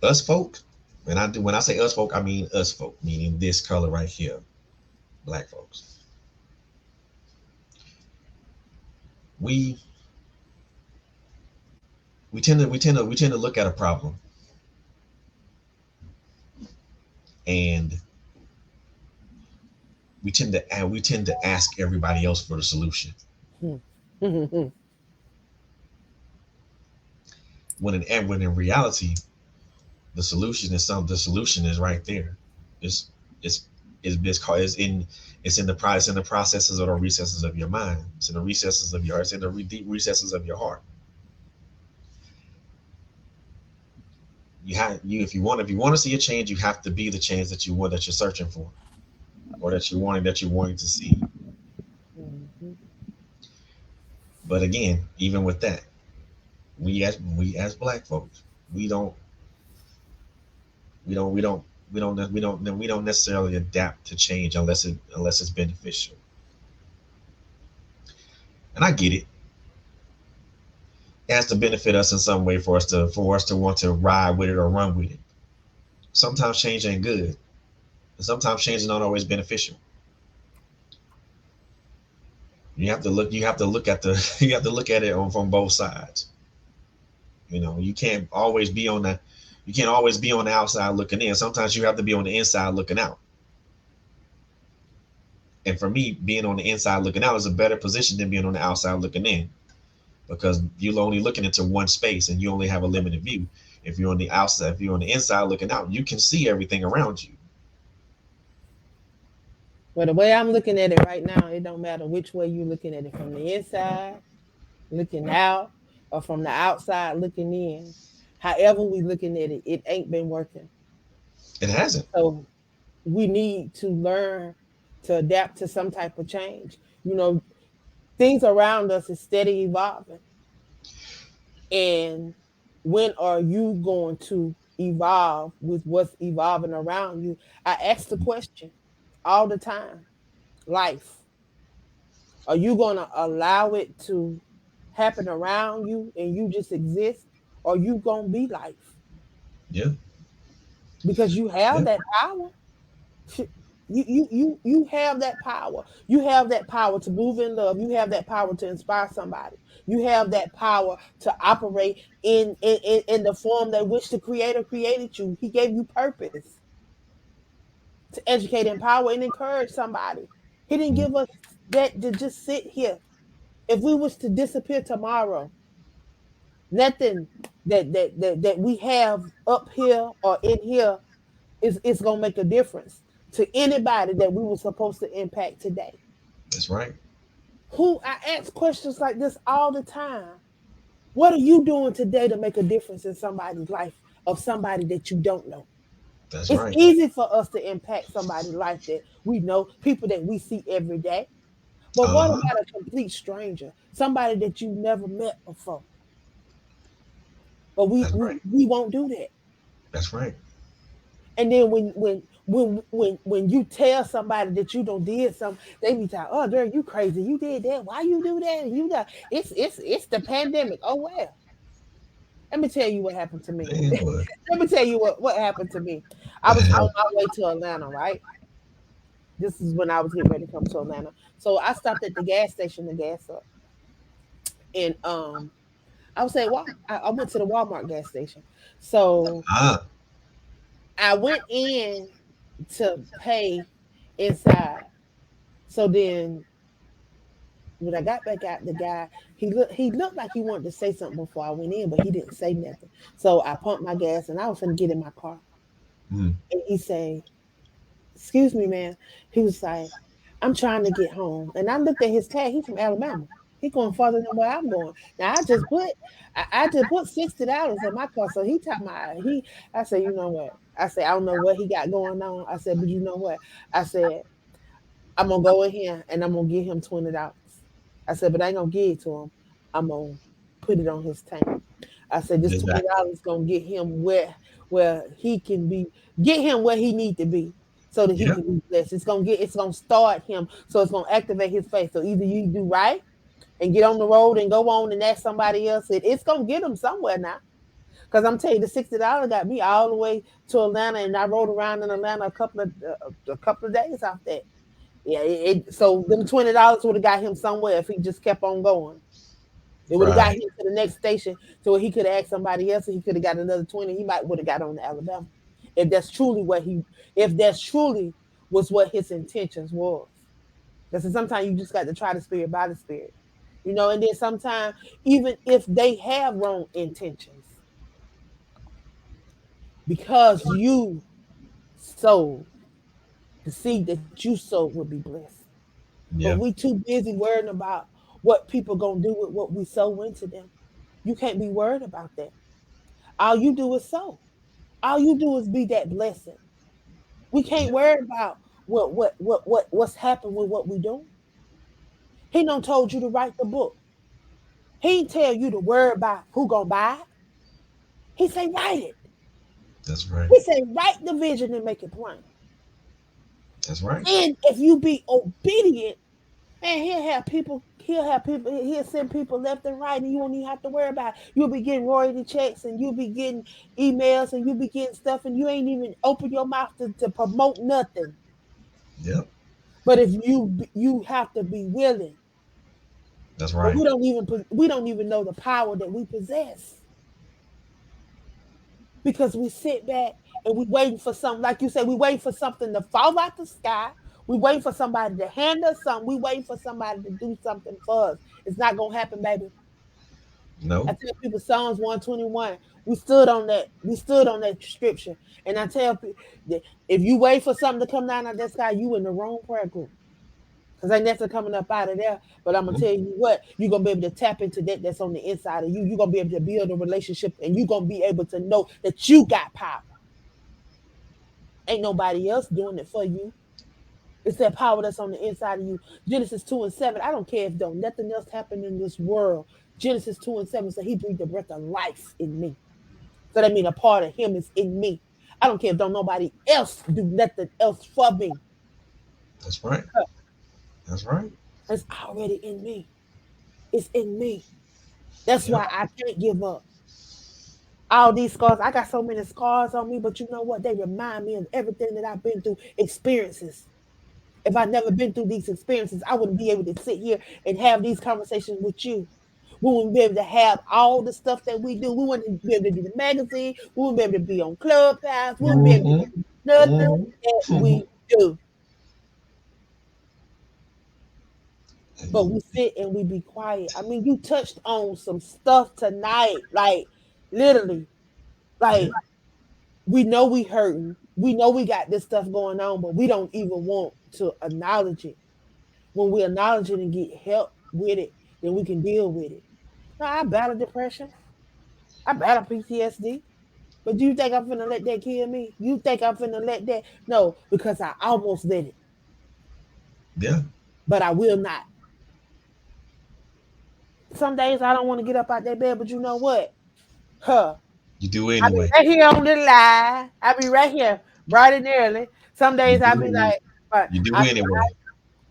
Us folk, when I say us folk, I mean us folk, meaning this color right here, black folks. We we tend to look at a problem, and we tend to ask everybody else for the solution. Hmm. Hmm. When in reality, the solution is right there. It's it's it's in the processes or the recesses of your mind. It's in the recesses of your heart. It's in the deep recesses of your heart. If you want to see a change, you have to be the change that you're searching for, or that you're wanting to see. Mhm. But again, even with that, we as black folks, we don't we don't we don't we don't necessarily adapt to change unless it's beneficial. And I get it. It has to benefit us in some way for us to want to ride with it or run with it. Sometimes change ain't good. And sometimes change is not always beneficial. You have to look at the you have to look at it from both sides. You can't always be on that. You can't always be on the outside looking in. Sometimes you have to be on the inside looking out. And for me, being on the inside looking out is a better position than being on the outside looking in, because you're only looking into one space and you only have a limited view. If you're on the outside, if you're on the inside looking out, you can see everything around you. Well, the way I'm looking at it right now, it don't matter which way you're looking at it, from the inside looking out or from the outside looking in. However we looking at it, it ain't been working. It hasn't. So we need to learn to adapt to some type of change. You know, things around us is steady evolving. And when are you going to evolve with what's evolving around you? I ask the question all the time. Life. Are you going to allow it to happen around you and you just exist? Or you going to be life? Yeah. Because you have Yeah. that power. You have that power. You have that power to move in love. You have that power to inspire somebody. You have that power to operate in the form that which the creator created you. He gave you purpose to educate, empower, and encourage somebody. He didn't Mhm. give us that to just sit here. If we was to disappear tomorrow, nothing that we have up here or in here is gonna make a difference to anybody that we were supposed to impact today. That's right. Who I ask questions like this all the time. What are you doing today to make a difference in somebody's life of somebody that you don't know? That's It's right. easy for us to impact somebody's life that we know, people that we see every day. But Uh what huh. about a complete stranger, somebody that you never met before? But we That's we, right. we won't do that. That's right. And then when you tell somebody that you don't did something, they be like, "Oh, girl, you crazy. You did that. Why you do that? And you got it's the pandemic. Oh well." Let me tell you what happened to me. Man, what? Let me tell you what happened to me. I What was on happened? my way to Atlanta, right? This is when I was getting ready to come to Atlanta. So I stopped at the gas station to gas up, and I was saying, wow, I went to the Walmart gas station. So Ah, I went in to pay inside. So then when I got back out, the guy he looked like he wanted to say something before I went in, but he didn't say nothing. So I pumped my gas and I was gonna get in my car. mm, And he say, "Excuse me, man." He was like, "I'm trying to get home." And I looked at his tag. He's from Alabama. He going farther than where I'm going. Now I just put $60 in my car. So he told my he I said, you know what? I said, I don't know what he got going on. I said, but you know what? I said, I'm gonna go in here and I'm gonna give him $20. I said, but I ain't gonna give it to him. I'm gonna put it on his tank. I said, this twenty exactly. dollars gonna get him where he can be, get him where he need to be, so that he Yeah. can be blessed. It's gonna start him, so it's gonna activate his faith. So either you do right and get on the road and go on and ask somebody else, it's gonna get him somewhere now. Cause I'm telling you, the $60 got me all the way to Atlanta, and I rode around in Atlanta a couple of days off that. Yeah, so them $20 would have got him somewhere if he just kept on going. It would have got him Right. to the next station so he could have asked somebody else and he could have got another 20. He might would have got on to Alabama. If that's truly if that's truly was what his intentions was. Because sometimes you just got to try the spirit by the spirit. And then sometimes even if they have wrong intentions, because you sowed, the seed that you sowed will be blessed. But Yeah. we too busy worrying about what people gonna do with what we sow into them. You can't be worried about that. All you do is sow. All you do is be that blessing. We can't Yeah. worry about what's happened with what we doing. He done told you to write the book. He ain't tell you to worry about who gonna buy it. He say write it. That's right. He say write the vision and make it plain. That's right. And if you be obedient, man, he'll send people left and right, and you won't even have to worry about it. You'll be getting royalty checks, and you'll be getting emails, and you'll be getting stuff, and you ain't even open your mouth to promote nothing. Yep. But if you have to be willing. That's But right. we don't even know the power that we possess. because we sit back and we waiting for something, like you said, we waiting for something to fall out the sky. We waiting for somebody to hand us something. We waiting for somebody to do something for us. It's not gonna happen, baby. I No. tell people Psalms 121. We stood on that. We stood on that scripture. And I tell people that if you wait for something to come down out of that sky, you in the wrong prayer group. Because ain't nothing coming up out of there. But I'm gonna tell you what, you're gonna be able to tap into that that's on the inside of you. You're gonna be able to build a relationship and you're gonna be able to know that you got power. Ain't nobody else doing it for you. It's that power that's on the inside of you. Genesis 2 and 7. I don't care if don't nothing else happen in this world. Genesis 2 and 7 said he breathed the breath of life in me. So that means a part of him is in me. I don't care if don't nobody else do nothing else for me. That's right. That's right. It's already in me. It's in me. That's Yep. why I can't give up. All these scars, I got so many scars on me, but you know what? They remind me of everything that I've been through, experiences. If I'd never been through these experiences, I wouldn't be able to sit here and have these conversations with you. We wouldn't be able to have all the stuff that we do. We wouldn't be able to do the magazine. We wouldn't be able to be on Clubhouse. We wouldn't be able to Mm-hmm. do nothing that Mm-hmm. we do. But And we sit and we be quiet. I mean, you touched on some stuff tonight, like literally, yeah. like we know we hurting. We know we got this stuff going on, but we don't even want to acknowledge it. When we acknowledge it and get help with it, then we can deal with it. Now, I battle depression. I battle PTSD. But do you think I'm finna let that kill me? You think I'm finna let that? No, because I almost let it, Yeah. but I will not. Some days I don't want to get up out that bed, but you know what? Huh. You do I be anyway. right here on the line. I be right here, bright and early. Some You days I do be you, like, but you do anyway.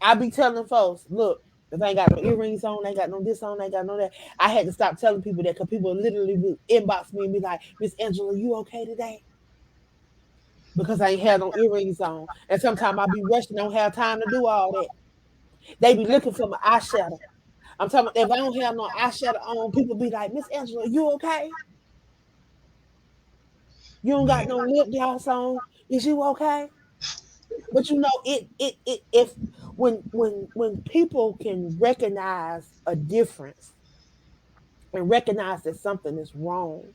I be telling folks, look, if I ain't got no earrings on, I ain't got no this on, I ain't got no that. I had to stop telling people that because people literally would inbox me and be like, Miss Angela, you okay today? Because I ain't had no earrings on. And sometimes I be rushing, don't have time to do all that. They be looking for my eyeshadow. I'm talking about if I don't have no eyeshadow on, people be like, Miss Angela, you okay? You don't got Man. no lip gloss on. Is you okay? But you know, it if when people can recognize a difference and recognize that something is wrong,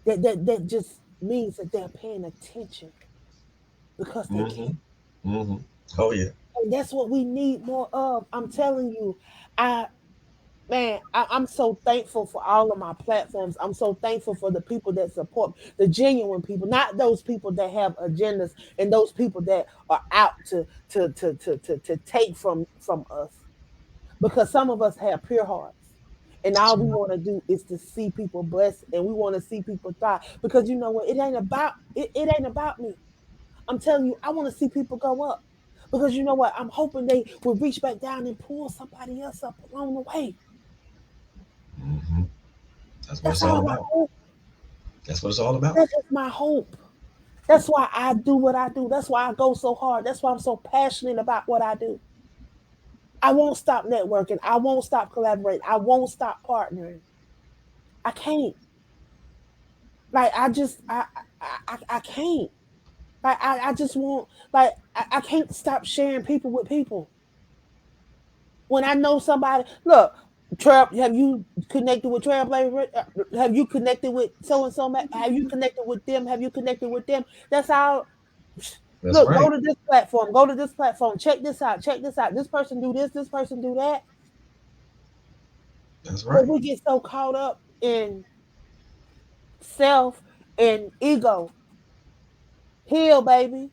that just means that they're paying attention because they care. Mm-hmm. Mm-hmm. Oh yeah. And that's what we need more of. I'm telling you, I man, I'm so thankful for all of my platforms. I'm so thankful for the people that support the genuine people, not those people that have agendas and those people that are out to take from us. Because some of us have pure hearts. And all we want to do is to see people blessed and we want to see people thrive. Because you know what? It ain't about me. I'm telling you, I want to see people go up. Because you know what? I'm hoping they will reach back down and pull somebody else up along the way. Mm-hmm. That's what That's it's all all I about. hope. That's what it's all about. That is my hope. That's why I do what I do. That's why I go so hard. That's why I'm so passionate about what I do. I won't stop networking. I won't stop collaborating. I won't stop partnering. I can't. Like I just I can't. Like I just want like I can't stop sharing people with people. When I know somebody, look, Trail, have you connected with Trailblazer? Have you connected with so and so? Have you connected with them? Have you connected with them? That's how. That's Look, go right. to this platform. Go to this platform. Check this out. Check this out. This person do this. This person do that. That's But right. we get so caught up in self and ego. Heal, baby.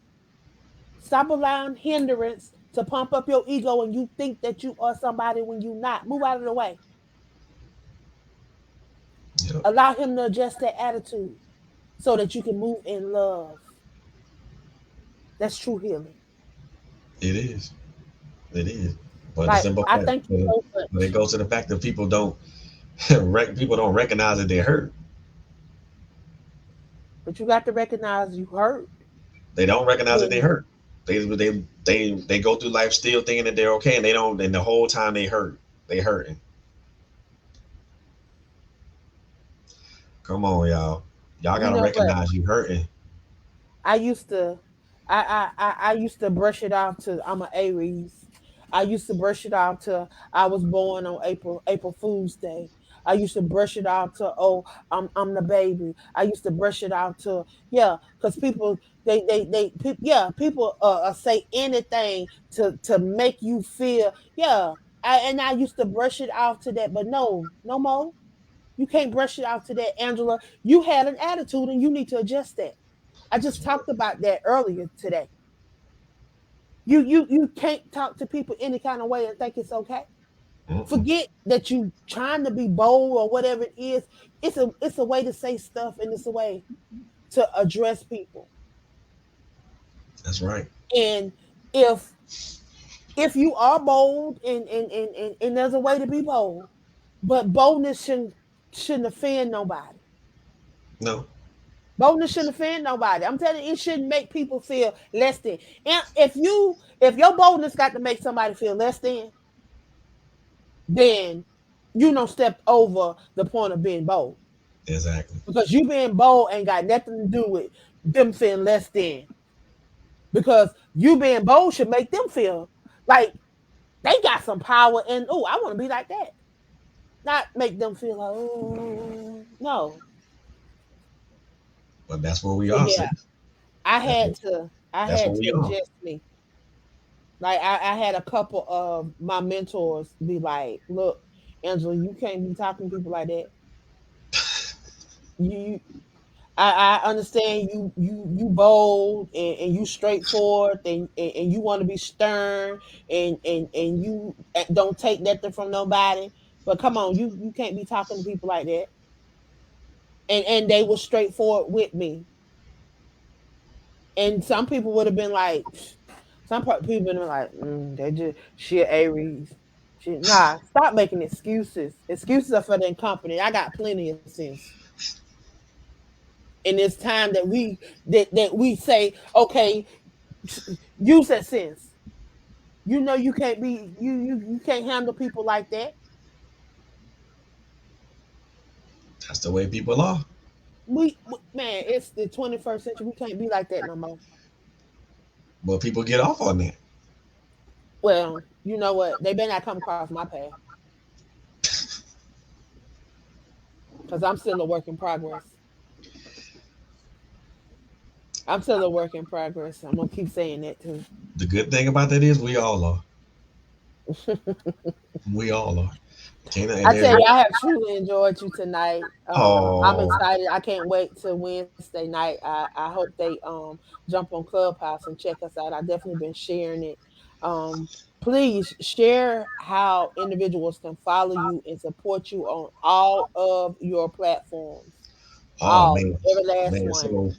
Stop allowing hindrance to pump up your ego and you think that you are somebody when you not. Move out of the way. Yep. Allow him to adjust that attitude so that you can move in love. That's true healing. It is. It is. But the Like simple I fact, thank you so when it much. goes to the fact that people don't people don't recognize that they're hurt. But you got to recognize you hurt. They don't recognize that they Then hurt. They go through life still thinking that they're okay, and they don't. And the whole time they hurt. They hurting. Come on, y'all. Y'all You gotta know what? recognize you hurting. I used to, I used to brush it off to I'm an Aries. I used to brush it off to I was born on April Fool's Day. I used to brush it off to oh I'm the baby. I used to brush it off to yeah, because people yeah people say anything to make you feel yeah. And I used to brush it off to that, but no more. You can't brush it off to that, Angela. You had an attitude and you need to adjust that. I just talked about that earlier today. You can't talk to people any kind of way and think it's okay. Mm-mm. Forget that you trying to be bold or whatever it is. It's a way to say stuff and it's a way to address people. That's right. And if if you are bold and there's a way to be bold, but boldness shouldn't offend nobody. No, Boldness shouldn't offend nobody. I'm telling you, it shouldn't make people feel less than. And if your boldness got to make somebody feel less than, then you don't step over the point of being bold. exactly. Because you being bold ain't got nothing to do with them feeling less than. Because you being bold should make them feel like they got some power and oh, I want to be like that. Not make them feel like, oh no. But that's where we So are, yeah, sis. I That's had what to I that's had what to we are. adjust me. Like I had a couple of my mentors be like, "Look, Angela, you can't be talking to people like that. You, I understand you bold and you straightforward and you want to be stern and you don't take nothing from nobody. But come on, you can't be talking to people like that." And they were straightforward with me. And some people would have been like, people would have been like, they just she a Aries. Nah, stop making excuses. Excuses are for the company. I got plenty of sense. And it's time that we say, okay, use that sense. You know you can't be you can't handle people like that. That's the way people are. Man, it's the 21st century. We can't be like that no more. But people get off on that. Well, you know what? They better not come across my path because I'm still a work in progress. I'm still a work in progress. I'm gonna keep saying that too. The good thing about that is we all are. We all are. Tina, and I tell there's you, I have truly enjoyed you tonight. I'm oh excited. I can't wait till Wednesday night. I hope they jump on Clubhouse and check us out. I definitely been sharing it. Um, please share how individuals can follow you and support you on all of your platforms. oh All, man. every last Man, one. so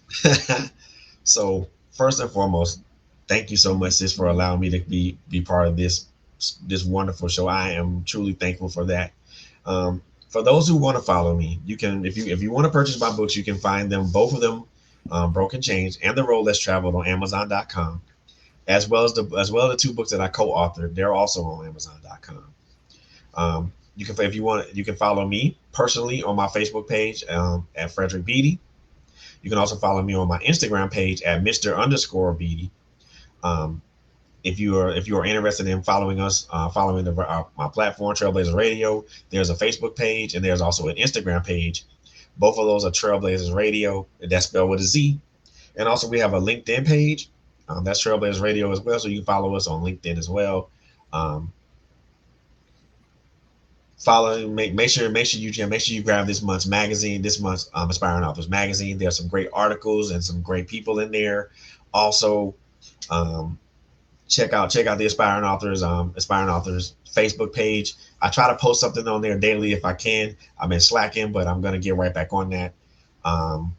so first and foremost, thank you so much, sis, for allowing me to be part of this wonderful show. I am truly thankful for that. For those who want to follow me, you can if you want to purchase my books, you can find them both of them, Broken Change and The Road Less Traveled on Amazon.com, as well as the two books that I co-authored. They're also on Amazon.com. You can if you want you can follow me personally on my Facebook page at Fredrick Beaty. You can also follow me on my Instagram page at Mr. _Beaty. Um, if you are interested in following us, following my platform Trailblazers Radio, there's a Facebook page and there's also an Instagram page. Both of those are Trailblazers Radio, and that's spelled with a Z. And also we have a LinkedIn page, that's Trailblazers Radio as well. So you can follow us on LinkedIn as well. Um, Follow, make sure you grab this month's magazine, this month's Aspiring Authors magazine. There's some great articles and some great people in there. Also, um, check out the Aspiring Authors Facebook page. I try to post something on there daily if I can. I'm in slacking, but I'm gonna get right back on that. Um,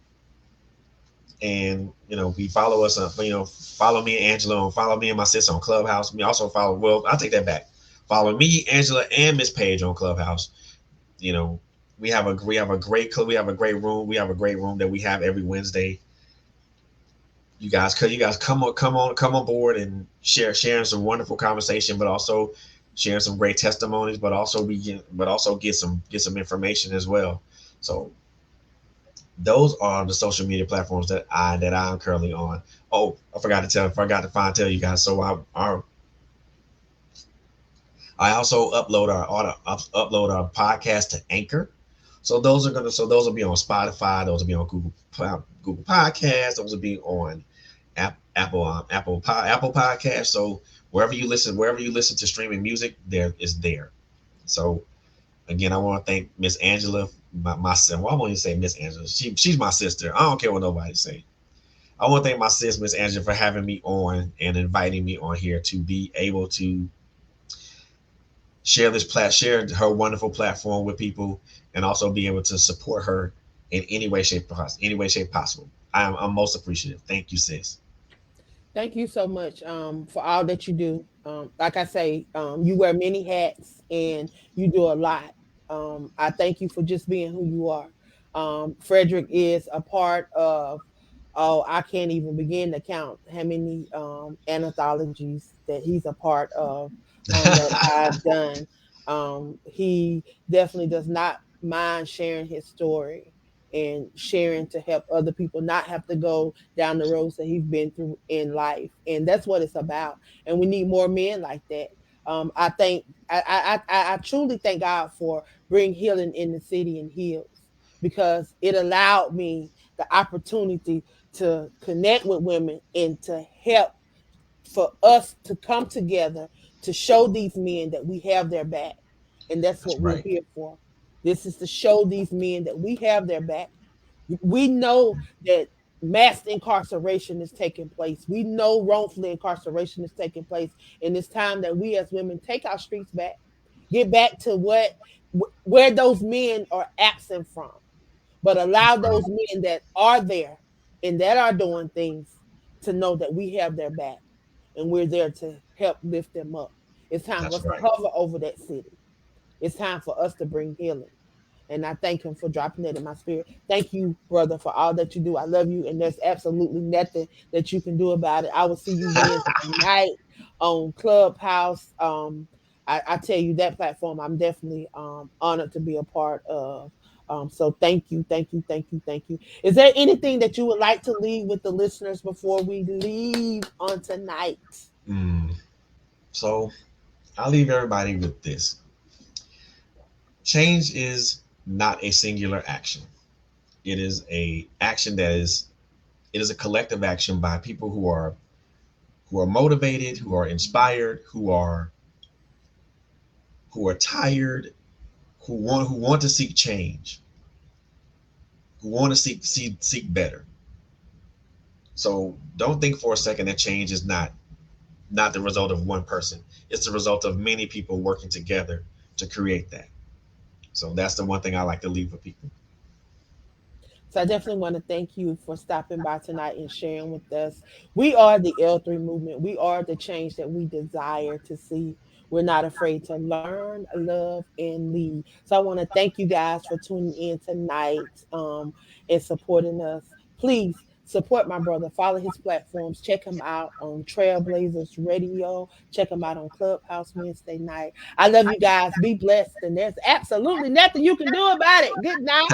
and we follow us up. Follow me and Angela, and follow me and my sister on Clubhouse. Me also follow. Well, I'll take that back. Follow me, Angela, and Miss Page on Clubhouse. You know, we have a great room that we have every Wednesday. You guys come on board and sharing some wonderful conversation, but also sharing some great testimonies, but also get some information as well. So Those are the social media platforms that I'm currently on. Oh, forgot to tell you guys. So I also upload our podcast to Anchor. So those will be on Spotify. Those will be on Google Podcasts. Those will be on Apple Podcast. So wherever you listen to streaming music, there is there. So again, I want to thank Miss Angela, my sister. Well, I won't even say Miss Angela. She's my sister. I don't care what nobody say. I want to thank my sis, Miss Angela, for having me on and inviting me on here to be able to share her wonderful platform with people, and also be able to support her in any way, shape possible. I'm most appreciative. Thank you, sis. Thank you so much for all that you do. Like I say, you wear many hats and you do a lot. I thank you for just being who you are. Fredrick is a part of, oh, I can't even begin to count how many anthologies that he's a part of that I've done. He definitely does not mind sharing his story and sharing to help other people not have to go down the roads that he's been through in life. And that's what it's about. And we need more men like that. I think I truly thank God for bring healing in the city and heals, because it allowed me the opportunity to connect with women and to help for us to come together to show these men that we have their back. And that's That's what we're right. here for. This is to show these men that we have their back. We know that mass incarceration is taking place. We know wrongful incarceration is taking place. And it's time that we as women take our streets back, get back to where those men are absent from, but allow That's right. those men that are there and that are doing things to know that we have their back and we're there to help lift them up. It's time for That's us to right. hover over that city. It's time for us to bring healing. And I thank him for dropping that in my spirit. Thank you, brother, for all that you do. I love you, and there's absolutely nothing that you can do about it. I will see you Wednesday night on Clubhouse. I tell you that platform, I'm definitely honored to be a part of. So thank you, thank you, thank you, thank you. Is there anything that you would like to leave with the listeners before we leave on tonight? Mm. So I'll leave everybody with this: change is not a singular action. It is a action that is it is a collective action by people who are motivated, who are inspired, who are tired, who want to seek change, who want to seek better. So don't think for a second that change is not the result of one person. It's the result of many people working together to create that. So that's the one thing I like to leave with people. So I definitely want to thank you for stopping by tonight and sharing with us. We are the L3 movement. We are the change that we desire to see. We're not afraid to learn, love, and lead. So I want to thank you guys for tuning in tonight and supporting us. Please support my brother. Follow his platforms. Check him out on Trailblazers Radio. Check him out on Clubhouse Wednesday night. I love you guys. Be blessed. And there's absolutely nothing you can do about it. Good night.